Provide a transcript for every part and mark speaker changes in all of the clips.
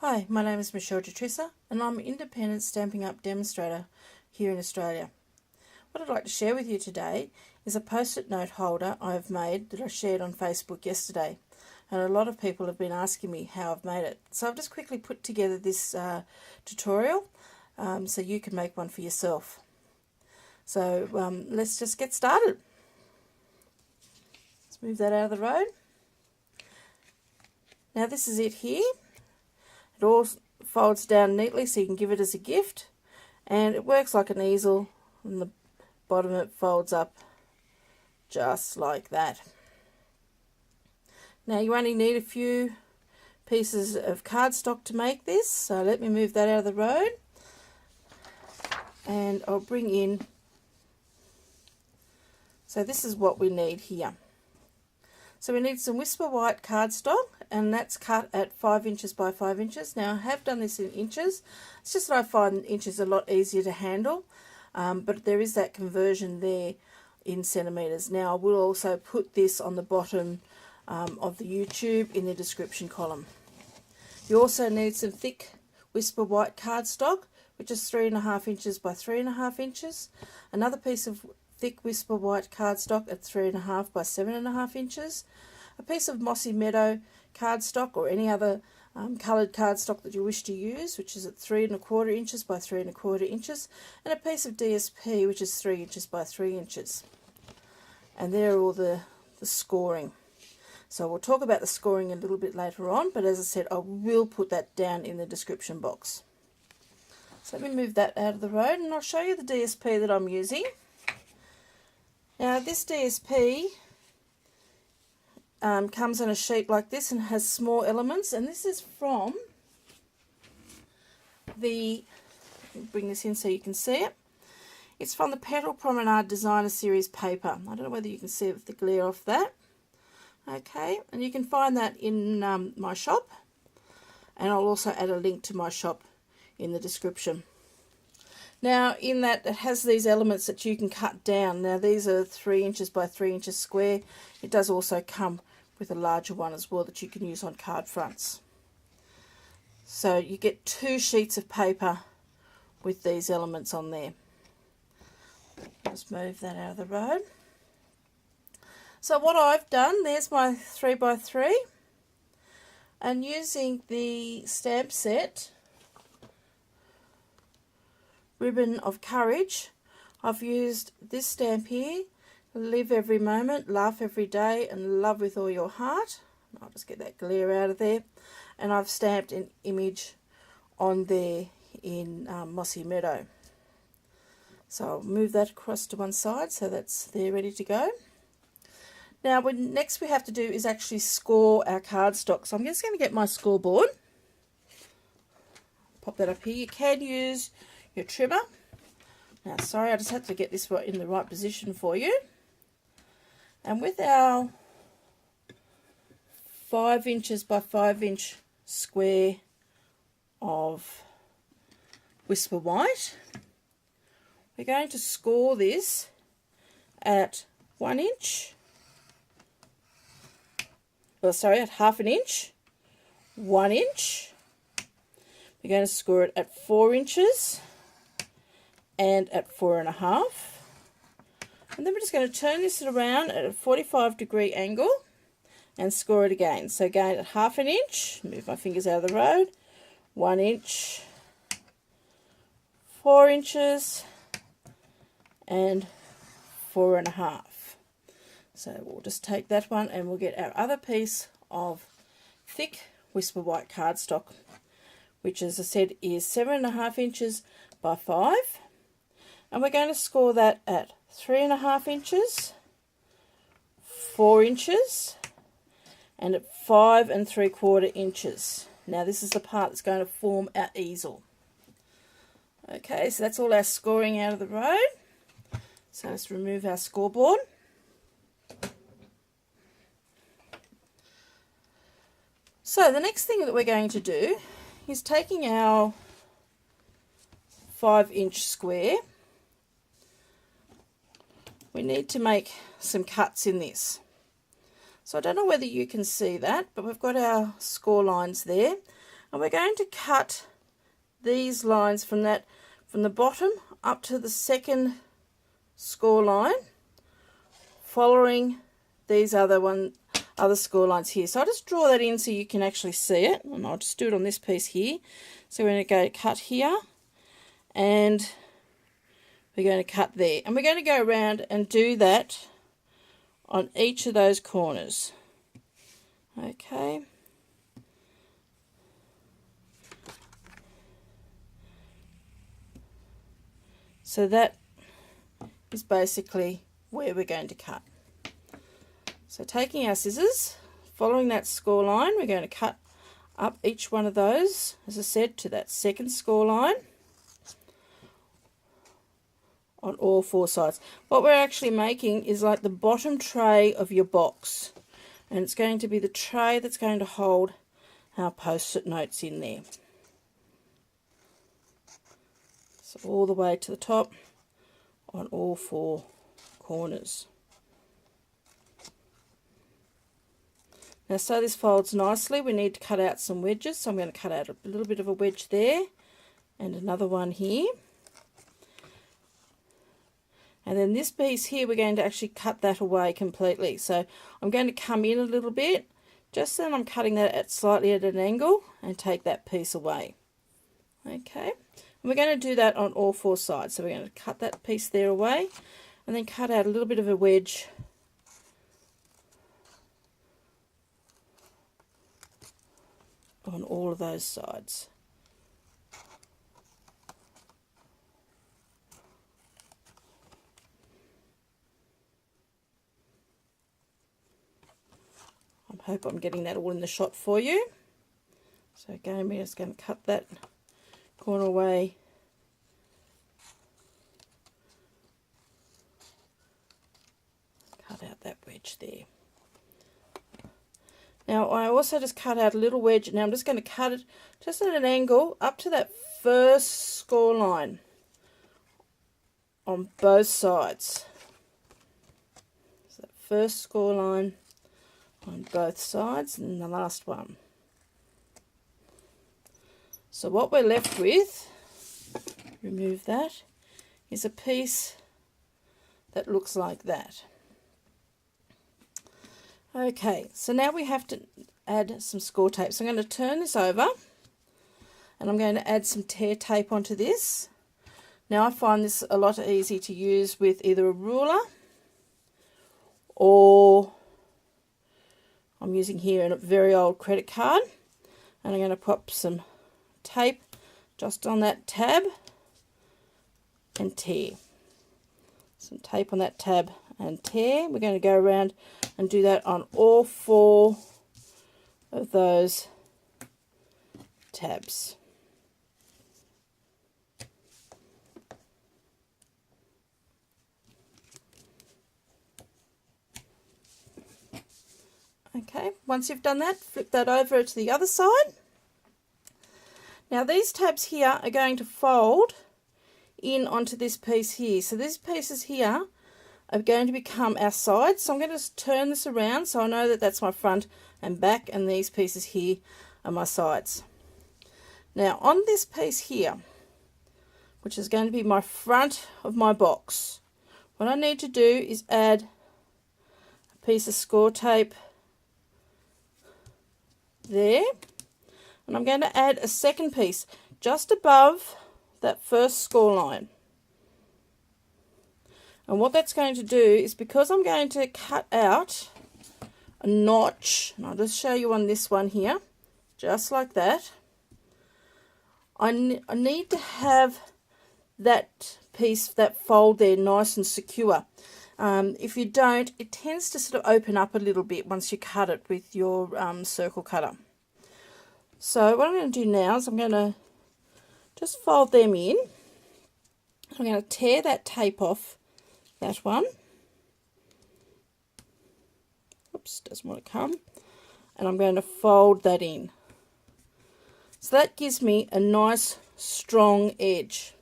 Speaker 1: Hi, my name is Michelle Detrissa and I'm an independent Stampin' Up demonstrator here in Australia. What I'd like to share with you today is a post-it note holder I've made that I shared on Facebook yesterday, and a lot of people have been asking me how I've made it. So I've just quickly put together this tutorial so you can make one for yourself. So let's just get started. Let's move that out of the road. Now this is it here. It all folds down neatly so you can give it as a gift, and it works like an easel, and the bottom it folds up just like that. Now you only need a few pieces of cardstock to make this, so let me move that out of the road and I'll bring in, so this is what we need here. So we need some Whisper White cardstock, and that's cut at 5 inches by 5 inches. Now I have done this in inches. It's just that I find inches a lot easier to handle, but there is that conversion there in centimetres. Now I will also put this on the bottom of the YouTube in the description column. You also need some thick Whisper White cardstock, which is 3.5 inches by 3.5 inches. Another piece of thick Whisper White cardstock at 3.5 by 7.5 inches. A piece of Mossy Meadow cardstock or any other coloured cardstock that you wish to use, which is at 3.25 inches by 3.25 inches, and a piece of DSP, which is 3 inches by 3 inches. And there are all the scoring. So we'll talk about the scoring a little bit later on, but as I said, I will put that down in the description box. So let me move that out of the road and I'll show you the DSP that I'm using. Now this DSP comes on a sheet like this and has small elements, and this is from the, bring this in so you can see it. It's from the Petal Promenade Designer Series paper. I don't know whether you can see it with the glare off that. Okay, and you can find that in my shop, and I'll also add a link to my shop in the description. Now in that, it has these elements that you can cut down. Now these are 3 inches by 3 inches square. It does also come with a larger one as well that you can use on card fronts. So you get 2 sheets of paper with these elements on there. Just move that out of the road. So what I've done, there's my 3 by 3, and using the stamp set Ribbon of Courage, I've used this stamp here, Live Every Moment, Laugh Every Day, and Love With All Your Heart. I'll just get that glare out of there. And I've stamped an image on there in Mossy Meadow. So I'll move that across to one side so that's there ready to go. Now next we have to do is actually score our cardstock. So I'm just going to get my scoreboard. Pop that up here. You can use your trimmer. Now sorry, I just had to get this in the right position for you. And with our 5 inches by 5 inch square of Whisper White, we're going to score this at 1 inch, at half an inch, 1 inch. We're going to score it at 4 inches and at 4.5, and then we're just going to turn this around at a 45-degree angle and score it again. So again at half an inch, move my fingers out of the road, 1 inch, 4 inches and 4.5. So we'll just take that one and we'll get our other piece of thick Whisper White cardstock, which as I said is 7.5 inches by 5, and we're going to score that at 3.5 inches, 4 inches, and at 5 3/4 inches. Now this is the part that's going to form our easel. Okay, so that's all our scoring out of the road. So let's remove our scoreboard. So the next thing that we're going to do is taking our 5 inch square. We need to make some cuts in this. So I don't know whether you can see that, but we've got our score lines there. And we're going to cut these lines from the bottom up to the second score line, following these other score lines here. So I'll just draw that in so you can actually see it, and I'll just do it on this piece here. So we're going to go cut here, and we're going to cut there, and we're going to go around and do that on each of those corners. Okay. So that is basically where we're going to cut. So taking our scissors, following that score line, we're going to cut up each one of those, as I said, to that second score line on all four sides. What we're actually making is like the bottom tray of your box, and it's going to be the tray that's going to hold our post-it notes in there. So all the way to the top on all four corners. Now, so this folds nicely, we need to cut out some wedges. So I'm going to cut out a little bit of a wedge there and another one here. And then this piece here, we're going to actually cut that away completely. So I'm going to come in a little bit, just so I'm cutting that at slightly at an angle, and take that piece away. Okay, and we're going to do that on all four sides. So we're going to cut that piece there away, and then cut out a little bit of a wedge on all of those sides. I hope I'm getting that all in the shot for you. So again, we're just going to cut that corner away. Cut out that wedge there. Now I also just cut out a little wedge. Now I'm just going to cut it just at an angle up to that first score line on both sides. So that first score line on both sides, and the last one. So what we're left with, remove that, is a piece that looks like that. Okay, so now we have to add some score tape. So I'm going to turn this over, and I'm going to add some tear tape onto this. Now I find this a lot easier to use with either a ruler, or I'm using here a very old credit card, and I'm going to pop some tape just on that tab and tear. Some tape on that tab and tear. We're going to go around and do that on all four of those tabs. Okay, once you've done that, flip that over to the other side. Now these tabs here are going to fold in onto this piece here. So these pieces here are going to become our sides. So I'm going to just turn this around so I know that that's my front and back, and these pieces here are my sides. Now on this piece here, which is going to be my front of my box, what I need to do is add a piece of score tape there, and I'm going to add a second piece just above that first score line. And what that's going to do is, because I'm going to cut out a notch, and I'll just show you on this one here, just like that, I need to have that piece, that fold there, nice and secure. If you don't, it tends to sort of open up a little bit once you cut it with your circle cutter. So what I'm going to do now is I'm going to just fold them in. I'm going to tear that tape off that one. Oops, doesn't want to come. And I'm going to fold that in. So that gives me a nice strong edge.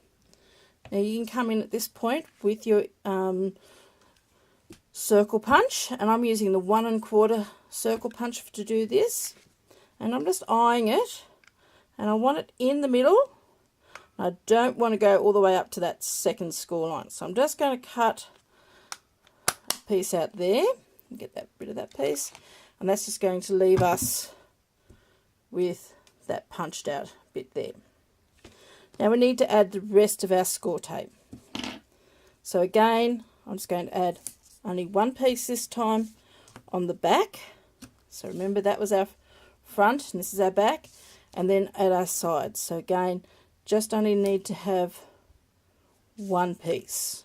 Speaker 1: Now you can come in at this point with your circle punch, and I'm using the 1 1/4 circle punch to do this, and I'm just eyeing it and I want it in the middle. I don't want to go all the way up to that second score line, so I'm just going to cut a piece out there and get rid of that piece, and that's just going to leave us with that punched out bit there. Now we need to add the rest of our score tape. So again, I'm just going to add only one piece this time on the back. So remember, that was our front and this is our back, and then at our sides. So again, just only need to have one piece.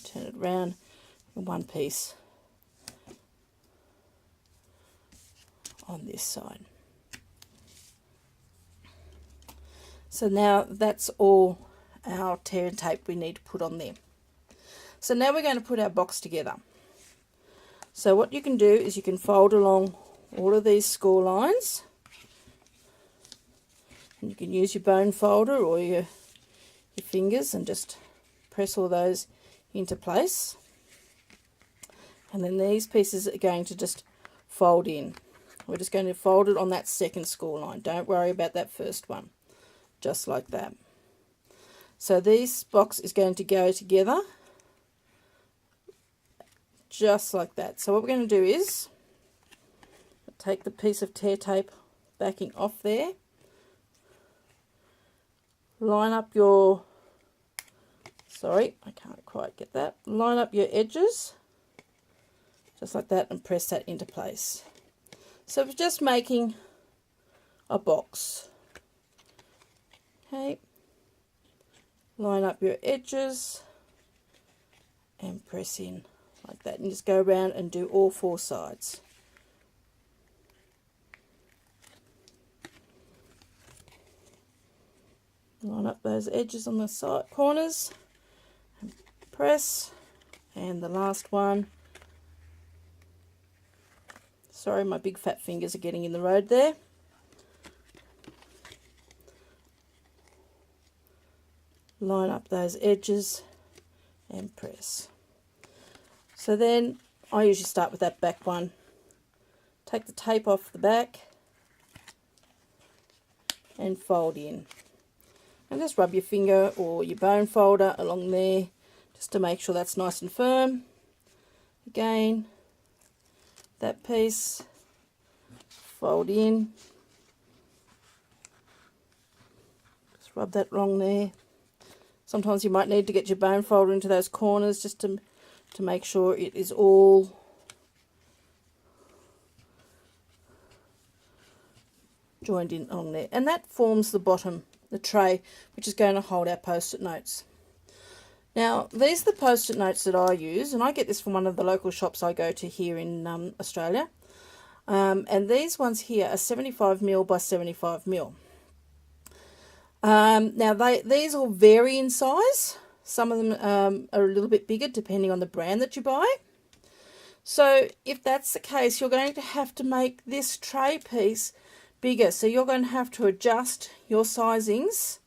Speaker 1: Turn it around, and one piece on this side. So now that's all our tear and tape we need to put on there. So now we're going to put our box together. So what you can do is you can fold along all of these score lines, and you can use your bone folder or your fingers and just press all those into place. And then these pieces are going to just fold in. We're just going to fold it on that second score line. Don't worry about that first one. Just like that. So this box is going to go together just like that. So what we're going to do is take the piece of tear tape backing off there, line up your, sorry, I can't quite get that, line up your edges just like that and press that into place. So we're just making a box. Okay, line up your edges and press in like that, and just go around and do all four sides. Line up those edges on the side corners and press, and the last one, sorry, my big fat fingers are getting in the road there. Line up those edges and press. So then I usually start with that back one. Take the tape off the back and fold in. And just rub your finger or your bone folder along there just to make sure that's nice and firm. Again, that piece, fold in. Just rub that wrong there. Sometimes you might need to get your bone folder into those corners just to make sure it is all joined in along there. And that forms the bottom, the tray, which is going to hold our post-it notes. Now, these are the post-it notes that I use, and I get this from one of the local shops I go to here in Australia. And these ones here are 75mm by 75mm. Now these all vary in size. Some of them are a little bit bigger depending on the brand that you buy. So if that's the case, you're going to have to make this tray piece bigger. So you're going to have to adjust your sizings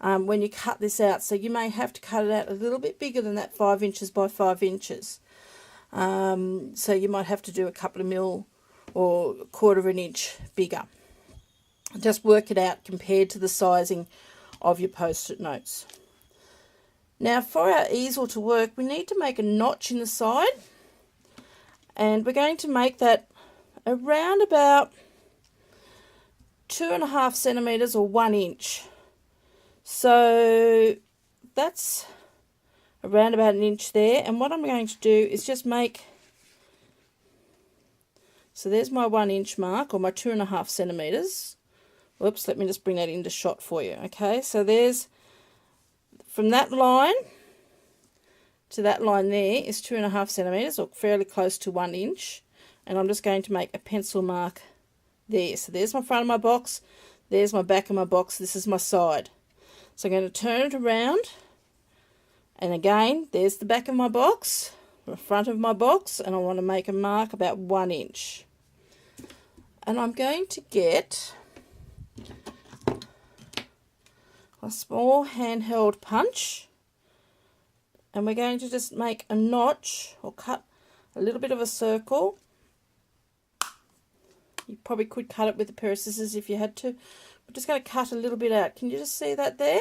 Speaker 1: when you cut this out. So you may have to cut it out a little bit bigger than that 5 inches by 5 inches. So you might have to do a couple of mil or a quarter of an inch bigger. Just work it out compared to the sizing of your post-it notes. Now for our easel to work, we need to make a notch in the side, and we're going to make that around about 2.5 centimeters or 1 inch. So that's around about an inch there, and what I'm going to do is just make, so there's my 1 inch mark, or my 2.5 centimeters. Whoops, let me just bring that into shot for you. Okay, so there's, from that line to that line there is 2.5 centimeters, or fairly close to 1 inch. And I'm just going to make a pencil mark there. So there's my front of my box, there's my back of my box, this is my side. So I'm going to turn it around, and again, there's the back of my box, the front of my box, and I want to make a mark about 1 inch. And I'm going to get a small handheld punch, and we're going to just make a notch or cut a little bit of a circle You probably could cut it with a pair of scissors if you had to. We're just going to cut a little bit out. Can you just see that there?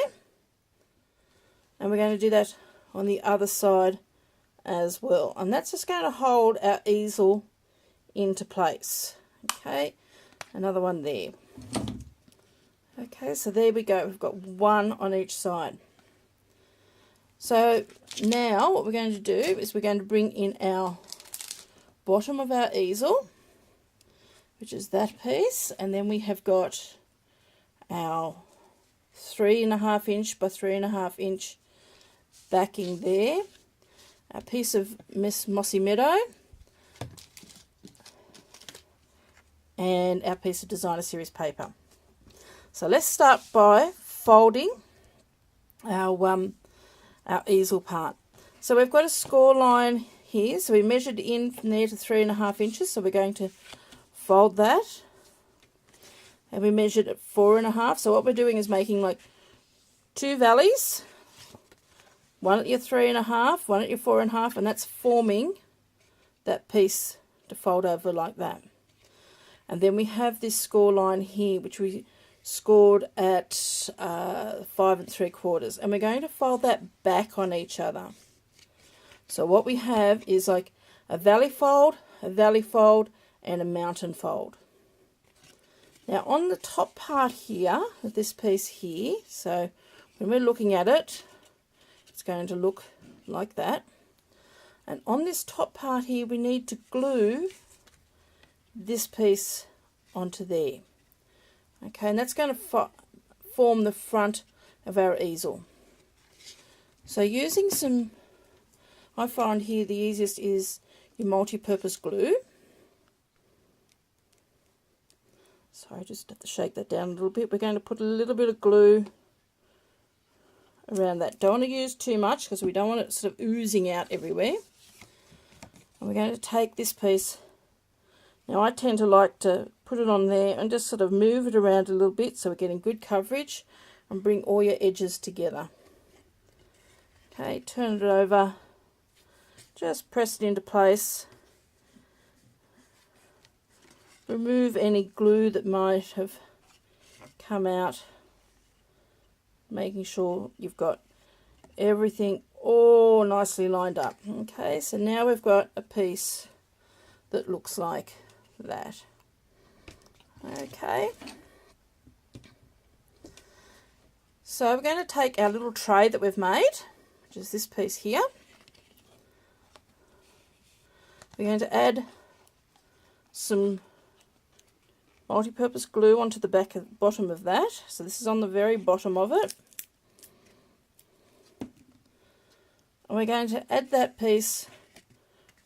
Speaker 1: And we're going to do that on the other side as well. And that's just going to hold our easel into place. Okay, another one there. Okay, so there we go. We've got one on each side. So now what we're going to do is we're going to bring in our bottom of our easel, which is that piece, and then we have got our 3.5 inch by 3.5 inch backing there, a piece of Mossy Meadow, and our piece of Designer Series paper. So let's start by folding our easel part. So we've got a score line here, so we measured in from there to 3.5 inches, so we're going to fold that, and we measured at 4.5. So what we're doing is making like two valleys, one at your 3.5, one at your 4.5, and that's forming that piece to fold over like that. And then we have this score line here, which we scored at 5 3/4, and we're going to fold that back on each other. So what we have is like a valley fold, and a mountain fold. Now on the top part here of this piece here, so when we're looking at it, it's going to look like that. And on this top part here, we need to glue this piece onto there. Okay, and that's going to form the front of our easel. So using some, I find here the easiest is your multi-purpose glue. Sorry, just have to shake that down a little bit. We're going to put a little bit of glue around that. Don't want to use too much because we don't want it sort of oozing out everywhere. And we're going to take this piece. Now I tend to like to put it on there and just sort of move it around a little bit so we're getting good coverage, and bring all your edges together. Okay, turn it over, just press it into place. Remove any glue that might have come out, making sure you've got everything all nicely lined up. Okay, so now we've got a piece that looks like that. Okay, so we're going to take our little tray that we've made, which is this piece here. We're going to add some multi-purpose glue onto the bottom of that. So this is on the very bottom of it. And we're going to add that piece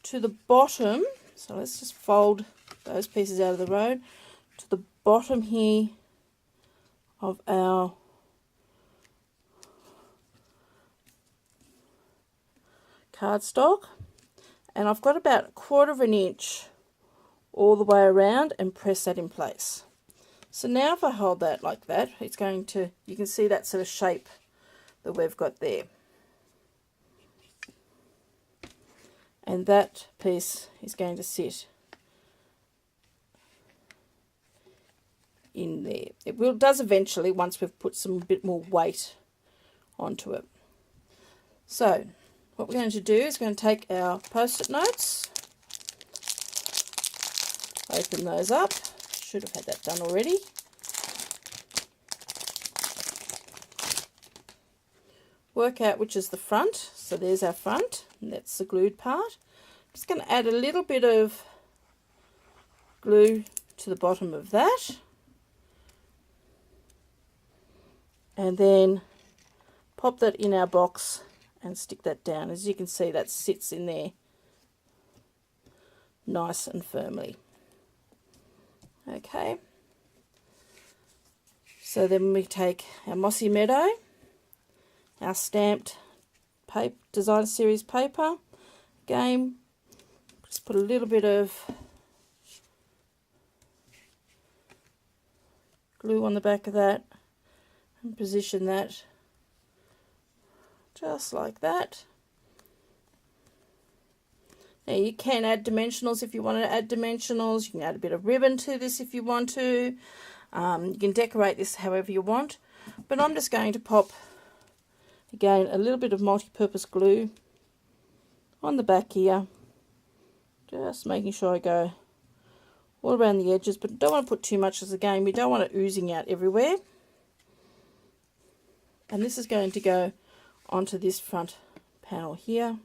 Speaker 1: to the bottom. So let's just fold those pieces out of the road to the bottom here of our cardstock. And I've got about 1/4 inch all the way around and press that in place. So now if I hold that like that, it's going to, you can see that sort of shape that we've got there. And that piece is going to sit in there. It does eventually once we've put some bit more weight onto it. So what we're going to do is we're going to take our post-it notes, open those up. Should have had that done already. Work out which is the front. So there's our front, and that's the glued part. I'm just going to add a little bit of glue to the bottom of that, and then pop that in our box and stick that down. As you can see, that sits in there nice and firmly. Okay, so then we take our Mossy Meadow, our stamped paper, Designer Series paper. Again, just put a little bit of glue on the back of that and position that just like that. Now you can add dimensionals if you want to add dimensionals. You can add a bit of ribbon to this if you want to. You can decorate this however you want. But I'm just going to pop, again, a little bit of multi-purpose glue on the back here. Just making sure I go all around the edges, but don't want to put too much, as again, we don't want it oozing out everywhere. And this is going to go onto this front panel here.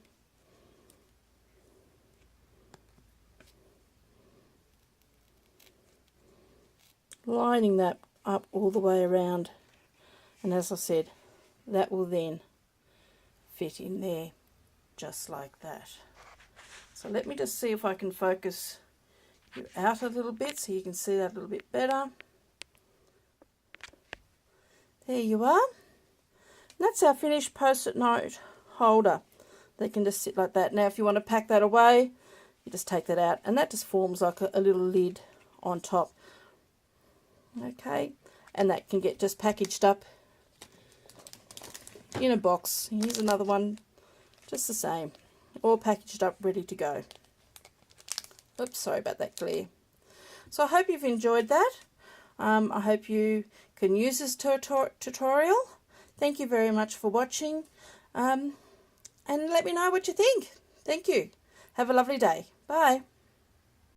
Speaker 1: Lining that up all the way around, and as I said, that will then fit in there just like that. So let me just see if I can focus you out a little bit so you can see that a little bit better. There you are. And that's our finished post-it note holder. They can just sit like that. Now if you want to pack that away, you just take that out, and that just forms like a little lid on top. Okay, and that can get just packaged up in a box. Here's another one, just the same, all packaged up, ready to go. Oops, sorry about that glare. So I hope you've enjoyed that. I hope you can use this tutorial. Thank you very much for watching, and let me know what you think. Thank you. Have a lovely day. Bye.